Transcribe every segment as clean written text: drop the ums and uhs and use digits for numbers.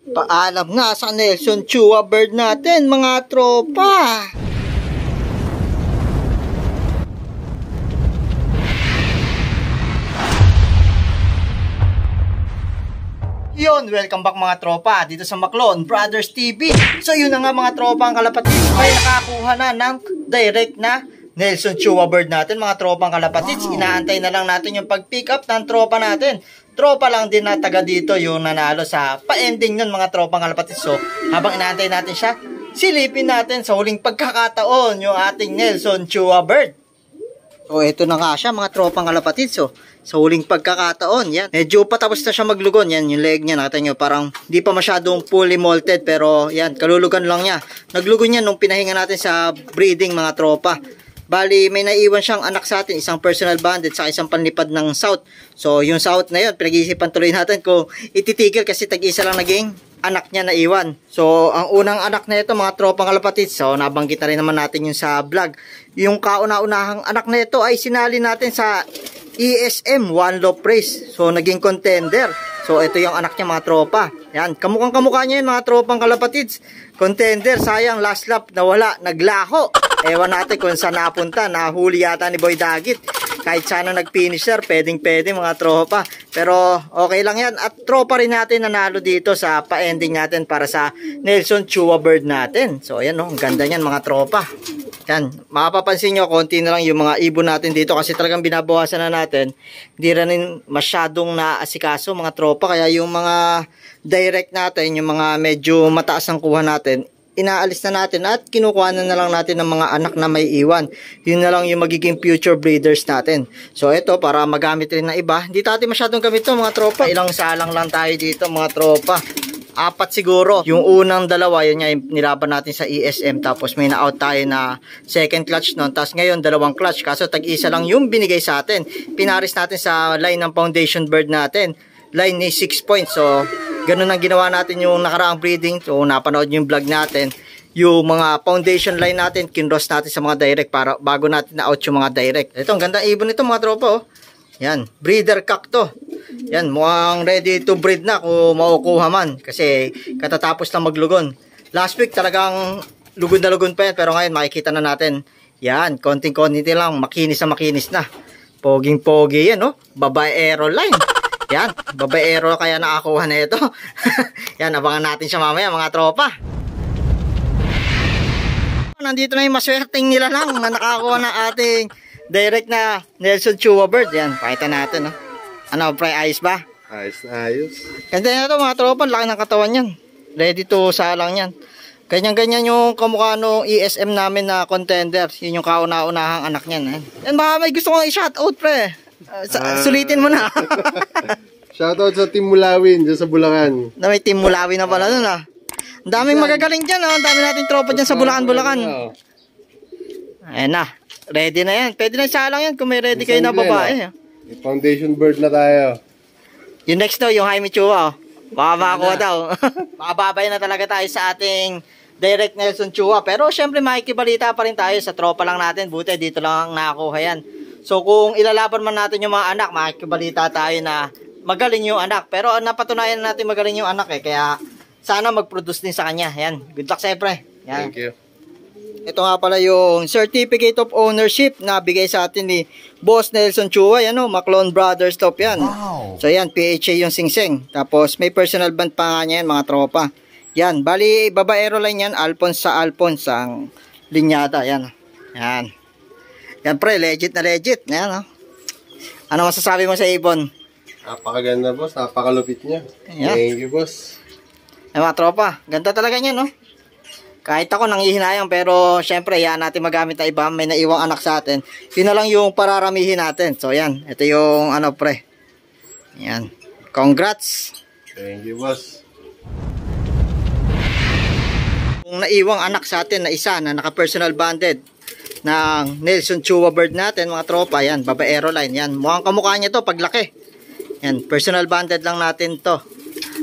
Paalam nga sa Nelson Chua bird natin mga tropa. Yun, welcome back mga tropa dito sa Maclon Brothers TV. So yun na nga mga tropa, ang kalapatid ay nakakuha na ng direct na Nelson Chua bird natin mga tropa ang kalapatid. Inaantay na lang natin yung pag-pick up ng tropa natin. Tropa lang din na taga dito yung nanalo sa pa-ending nun mga tropa ang kalapatid. So habang inaantay natin siya, silipin natin sa huling pagkakataon yung ating Nelson Chua bird. So ito na nga siya mga tropang kalapatid. So sa huling pagkakataon, yan. Medyo patapos na siya maglugon. Yan, yung leg niya, nakita nyo, parang di pa masyadong fully molted. Pero yan, kalulugan lang niya. Naglugon yan nung pinahinga natin sa breeding mga tropa. Bali, may naiwan siyang anak sa atin, isang personal banded sa isang panlipad ng south. So yung south na yun, pinag-iisipan tuloy natin kung ititigil kasi tag-isa lang naging anak niya na iwan. So ang unang anak na ito mga tropang kalapatid, so nabanggit na rin naman natin yung sa vlog. Yung kauna-unahang anak na ito ay sinali natin sa ESM One Love Race. So naging contender. So ito yung anak niya mga tropa. Yan, kamukhang kamukha niya yun mga tropang kalapatids. Contender, sayang last lap nawala, naglaho. Ewan natin kung saan napunta, nahuli yata ni Boy Dagit. Kahit sana nag-finisher, pwedeng mga tropa. Pero okay lang yan. At tropa rin natin nanalo dito sa pa-ending natin para sa Nelson Chua bird natin. So ayan ang ganda niyan mga tropa. Yan, mapapansin nyo, konti na lang yung mga ibon natin dito kasi talagang binabawasan na natin. Hindi rin masyadong naasikaso mga tropa. Kaya yung mga direct natin, yung mga medyo mataas ang kuha natin, inaalis na natin at kinukuha na lang natin ng mga anak na may iwan. Yun na lang yung magiging future breeders natin. So ito, para magamit rin na iba. Hindi natin masyadong gamit ito mga tropa. Ilang salang lang tayo dito mga tropa. 4 siguro. Yung unang dalawa, yun nga yung nilaban natin sa ESM. Tapos may na-out tayo na second clutch nun. Tapos ngayon, 2 clutch. Kaso tag-isa lang yung binigay sa atin. Pinaris natin sa line ng foundation bird natin. Line ni 6 points. So, ganun ang ginawa natin yung nakaraang breeding. So, napanood yung vlog natin. Yung mga foundation line natin, kinross natin sa mga direct para bago natin na-out yung mga direct. Ito, ang ganda ibon nito mga tropa, oh. Yan, breeder cock to. Yan, mukhang ready to breed na kung makukuha man. Kasi katatapos lang maglugon. Last week talagang lugod na lugod pa yan. Pero ngayon makikita na natin. Yan, konting-konti lang. Makinis na makinis na. Poging-pogi yan, oh. Babaero line. Yan, babaero kaya nakakuha na ito. Yan, abangan natin siya mamaya mga tropa. Nandito na yung maswerteng nila lang na nakakuha ng ating direct na Nelson Chua bird. Yan, pakita natin, no? Ano, pre, ayos ba? Ayos na ayos. Ganda na ito mga tropa, laki ng katawan yan. Ready to salang yan. Ganyan-ganyan yung kamukha ng ESM namin na contender. Yun yung kauna-unahang anak niyan. Yan, baka may gusto kong i-shoutout, pre. Sulitin mo na. Shoutout sa Team Mulawin dyan sa Bulacan. Na may Team Mulawin na pala nun, ah. Ang daming magagaling dyan, oh. Ang dami nating tropa dyan sa Bulacan. Ayan na. Ready na yan. Pwede na salang yan kung may ready kayo na babae. Foundation bird na tayo. Yung next daw, yung Jaime Chua. Baka makakuha daw. Makababay na talaga tayo sa ating direct Nelson Chua. Pero syempre makikibalita pa rin tayo sa tropa lang natin. Buti dito lang nakakuha yan. So kung ilalaban man natin yung mga anak, makikibalita tayo na magaling yung anak. Pero napatunayan natin magaling yung anak eh. Kaya sana mag-produce din sa kanya. Yan. Good luck siyempre. Yan. Thank you. Ito nga pala yung Certificate of Ownership na bigay sa atin ni Boss Nelson Chua. Yan o, Maclon Brothers Top yan. Wow. So yan, PHA yung singsing. Tapos may personal band pa nga yan mga tropa. Yan, bali babaero line yan, Alphonse sa Alphonse ang linyada. Yan. Yan. Yan pre, legit na legit. Yan o. Ano masasabi mo sa ibon? Napakaganda boss, napakalupit niya. Yan. Thank you boss. Yan mga tropa, ganda talaga niya no. Kahit ako nangihinayang pero syempre yan natin magamit na iba, may naiwang anak sa atin. Yun na lang yung pararamihin natin. So yan, ito yung ano pre. Yan. Congrats. Thank you boss. Kung naiwang anak sa atin na isa na naka-personal banded ng Nelson Chua bird natin mga tropa, yan, babaero line. Yan, mukhang kamukha niya to paglaki. Yan, personal banded lang natin to.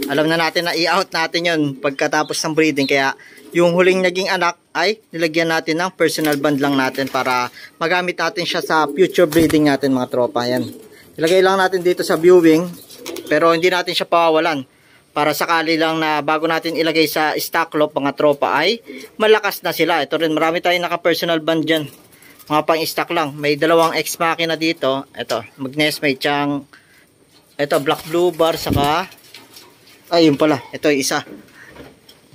Alam na natin na i-out natin yun pagkatapos ng breeding. Kaya yung huling naging anak ay nilagyan natin ng personal band lang natin para magamit natin siya sa future breeding natin mga tropa. Yan. Ilagay lang natin dito sa viewing pero hindi natin siya pawawalan para sakali lang na bago natin ilagay sa stock loop mga tropa ay malakas na sila. Ito rin, marami tayong naka-personal band dyan. Mga pang-stock lang. May dalawang X makina dito. Ito, magnes may tiyang ito, black blue bar, saka ay, yun pala. Ito yung isa.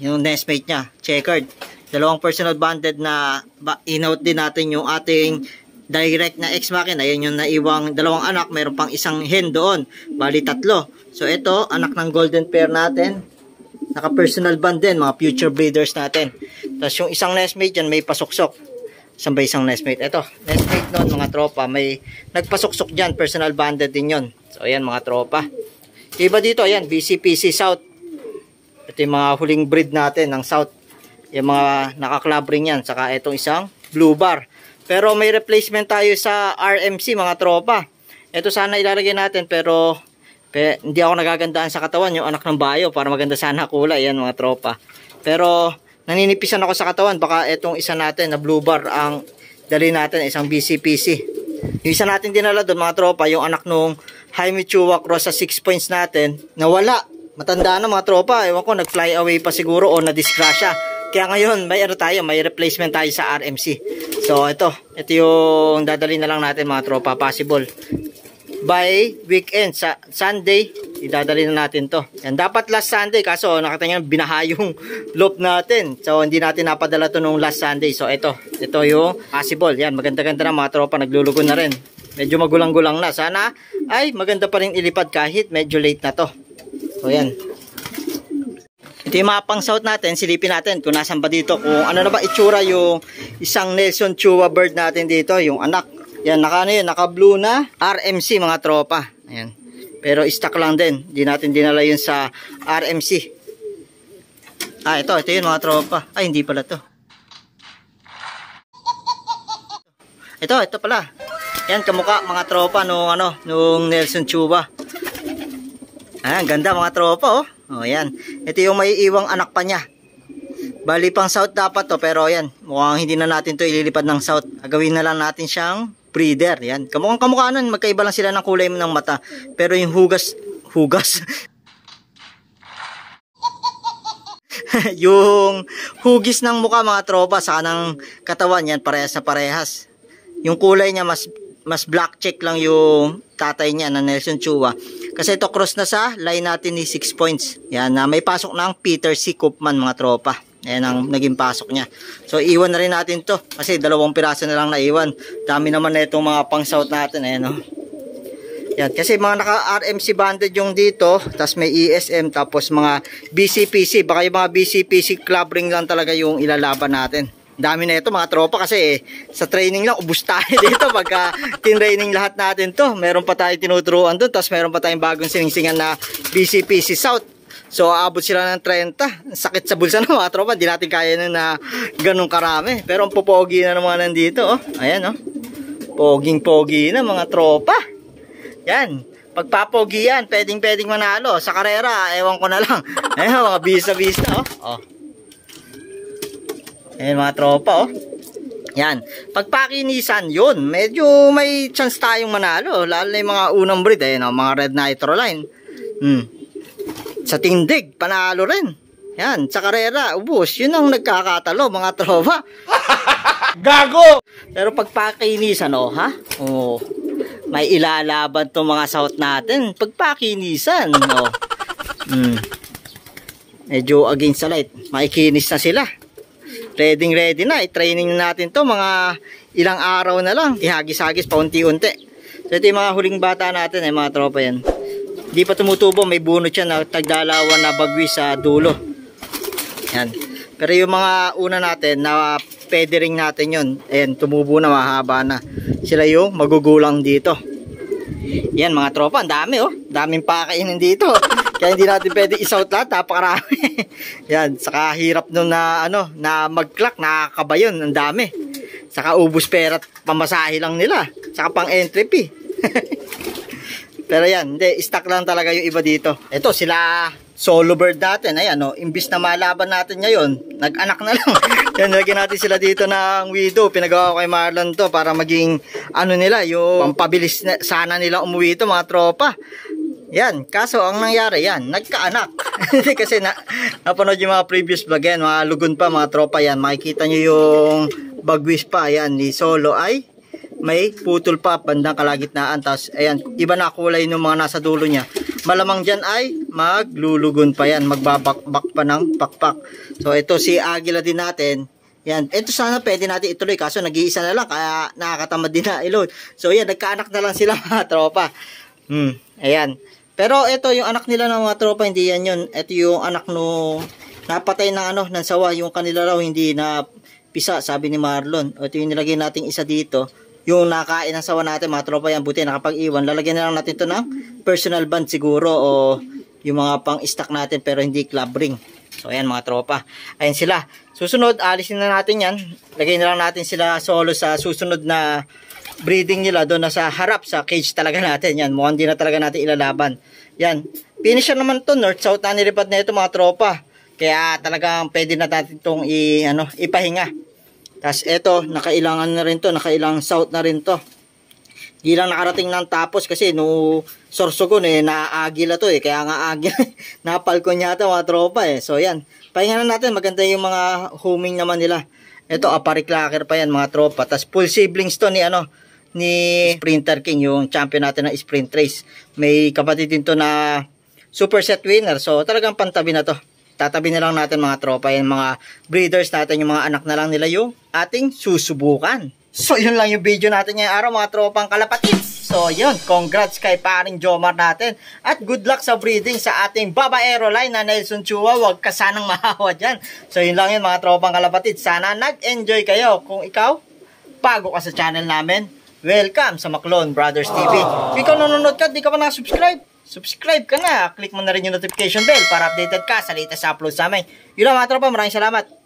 Yung Nesmate niya, checkered. Dalawang personal banded na in-out din natin yung ating direct na X makina. Ayan yung naiwang dalawang anak. Mayroon pang isang hen doon. Bali, 3. So, ito, anak ng golden pair natin. Naka-personal band din, mga future breeders natin. Tapos yung isang Nesmate dyan, may pasuksok. Isang ba isang Nesmate? Ito, Nesmate nun, mga tropa. May nagpasuksok dyan, personal banded din yun. So, ayan, mga tropa. Iba dito, ayan, BCPC South. Ito yung mga huling breed natin ng South. Yung mga naka-club ring yan. Saka itong isang blue bar. Pero may replacement tayo sa RMC, mga tropa. Ito sana ilalagay natin, pero hindi ako nagagandaan sa katawan. Yung anak ng bayo, para maganda sana kulay. Yan, mga tropa. Pero naninipisan ako sa katawan. Baka itong isa natin na blue bar ang dali natin, isang BCPC. Yung isa natin dinala doon, mga tropa, yung anak nung Jaime Chua Cross sa 6 points natin, nawala. Matanda na, mga tropa. Ewan ko, nag-fly away pa siguro o na-disgrasya. Kaya ngayon, may may replacement tayo sa RMC. So, ito yung dadali na lang natin, mga tropa, possible. By weekend, sa Sunday, idadali na natin to. Yan, dapat last Sunday, kaso nakita nyo, binaha yung loop natin. So, hindi natin napadala to nung last Sunday. So, ito yung possible. Yan, maganda-ganda na, mga tropa, naglulugo na rin. Medyo magulang-gulang na. Sana ay maganda pa rin ilipad kahit medyo late na to. So, yan. Ito yung mga pang-south natin, silipin natin kung nasan ba dito, kung ano na ba itsura yung isang Nelson Chua bird natin dito, yung anak. Yan, naka-blue na RMC, mga tropa. Ayan. Pero stock lang din. Hindi natin dinala yun sa RMC. Ah, ito yun, mga tropa. Ay, hindi pala to. Ito pala. Yan, kamukha, mga tropa, nung Nelson Chua. Ah, ganda, mga tropa, oh. Oh, yan. Ito yung may iwang anak pa niya. Bali pang south dapat to, pero yan, mukhang hindi na natin to ililipad ng south. Agawin na lang natin siyang breeder. Yan. Kamukha nun, magkaiba lang sila ng kulay ng mata. Pero yung hugas yung hugis ng mukha, mga tropa, saka ng katawan, yan, parehas na parehas. Yung kulay niya, mas black check lang yung tatay niya na Nelson Chua. Kasi ito cross na sa line natin ni 6 points. Yan, may pasok ng Peter C. Koopman, mga tropa. Ayan ang naging pasok niya. So, iwan na rin natin to. Kasi 2 piraso na lang naiwan. Dami naman na itong mga pang-south natin. Ayan, oh. Yan, kasi mga naka-RMC banded yung dito. Tapos may ESM. Tapos mga BCPC. Baka yung mga BCPC club ring lang talaga yung ilalaban natin. Dami na ito, mga tropa, kasi sa training lang ubos tayo dito pagka tin-training lahat natin to. Meron pa tayong tinuturuan doon, tapos meron pa tayong bagong siningsingan na BCPC South. So aabot sila ng 30. Sakit sa bulsa na, mga tropa, hindi natin kaya na ganun karami. Pero ang popogi na naman nandito, oh. Ayan, oh. Poging-pogi na, mga tropa. Yan. Pagpapogi yan, pwedeng manalo. Sa karera, ewan ko na lang. Ayan, mga bisa-bisa, oh. Oh. Ayan, mga tropa, oh. Yan. Pagpakinisan, yun. Medyo may chance tayong manalo. Lalo na yung mga unang breed. Ayan, oh, mga red nitro line. Sa tindig, panalo rin. Yan. Sa karera, ubos. Yun ang nagkakatalo, mga tropa. Gago! Pero pagpakinisan, oh, ha? Oh. May ilalaban tong mga south natin. Pagpakinisan, oh. Medyo against the light. Makikinis na sila. Ready na. I-training natin to mga ilang araw na lang. Ihagis-hagis pa unti-unti. So ito yung mga huling bata natin, mga tropa yan. Hindi pa tumutubo, may bunot siya na tagdalawan na bagwi sa dulo. Yan. Pero yung mga una natin na pwede ring natin yun. Ayan, tumubo na, mahaba na. Sila yung magugulang dito. Yan, mga tropa, ang dami, oh. Daming pakainin dito. Kaya hindi natin pwede isout lahat, napakarami. Yan, saka hirap nung na mag-clock, nakakabayon, ang dami. Saka ubus pera at pamasahe lang nila. Saka pang entry fee. Pero yan, hindi, stock lang talaga yung iba dito. Ito, sila solo bird natin. Ayan, no, imbis na malaban natin ngayon, nag-anak na lang. Yan, lagyan natin sila dito ng widow. Pinagawa ko kay Marlon to para maging, nila, yung pampabilis na, sana nila umuwi ito, mga tropa. Yan, kaso ang nangyari yan, nagkaanak. Hindi kasi napanood yung mga previous vlog yan, mga lugon pa, mga tropa yan. Makikita nyo yung bagwis pa, yan, ni Solo ay may putol pa, bandang kalagitnaan. Tapos, ayan, iba na kulay ng mga nasa dulo niya. Malamang dyan ay maglulugon pa yan, magbabakbak pa ng pakpak. So, ito si Agila din natin. Yan, ito sana pwede natin ituloy, kaso nag-iisa na lang, kaya nakakatamad din na i-load. So, yan, nagkaanak na lang sila mga tropa. Ayan. Pero ito yung anak nila ng mga tropa, hindi yan yun. Ito yung anak no napatay ng ng sawa, yung kanila raw hindi na pisa, sabi ni Marlon. Ito yung nilagay nating isa dito. Yung nakain ng sawa natin, mga tropa yan, buti nakapag-iwan. Lalagyan na lang natin ito ng personal band siguro o yung mga pang-stock natin pero hindi club ring. So ayan mga tropa. Ayan sila. Susunod, alisin na natin yan. Lagay na lang natin sila solo sa susunod na breeding nila doon na sa harap sa cage talaga natin. Yan, mukhang di na talaga natin ilalaban. Yan, finisher naman to, north-south na nilipad na ito mga tropa. Kaya talagang pwede na natin itong ipahinga. Tapos ito, nakailangan na rin to, nakailang south na rin to. Di lang nakarating ng tapos kasi no Sorsogon naagila to kaya nga agila, napalkon yata mga tropa So yan, pahinga na natin, maganda yung mga homing naman nila. Ito, apariklaker pa yan mga tropa. Tapos full siblings to ni Sprinter King, yung champion natin ng sprint race. May kapatid din to na super set winner. So talagang pantabi na to. Tatabi na lang natin mga tropa, yung mga breeders natin, yung mga anak na lang nila yung ating susubukan. So yun lang yung video natin ngayong araw mga tropang kalapatids. So yun, congrats kay paring Jomar natin. At good luck sa breeding sa ating babaero line na Nelson Chua. Huwag ka sanang mahawa dyan. So yun lang yun mga tropang kalapatids. Sana nag-enjoy kayo. Kung ikaw, bago ka sa channel namin, welcome sa Maclon Brothers TV. Kung ikaw nanonood ka, di ka pa na-subscribe, subscribe ka na. Click mo na rin yung notification bell para updated ka sa latest uploads namin. Yun lang mga tropa, maraming salamat.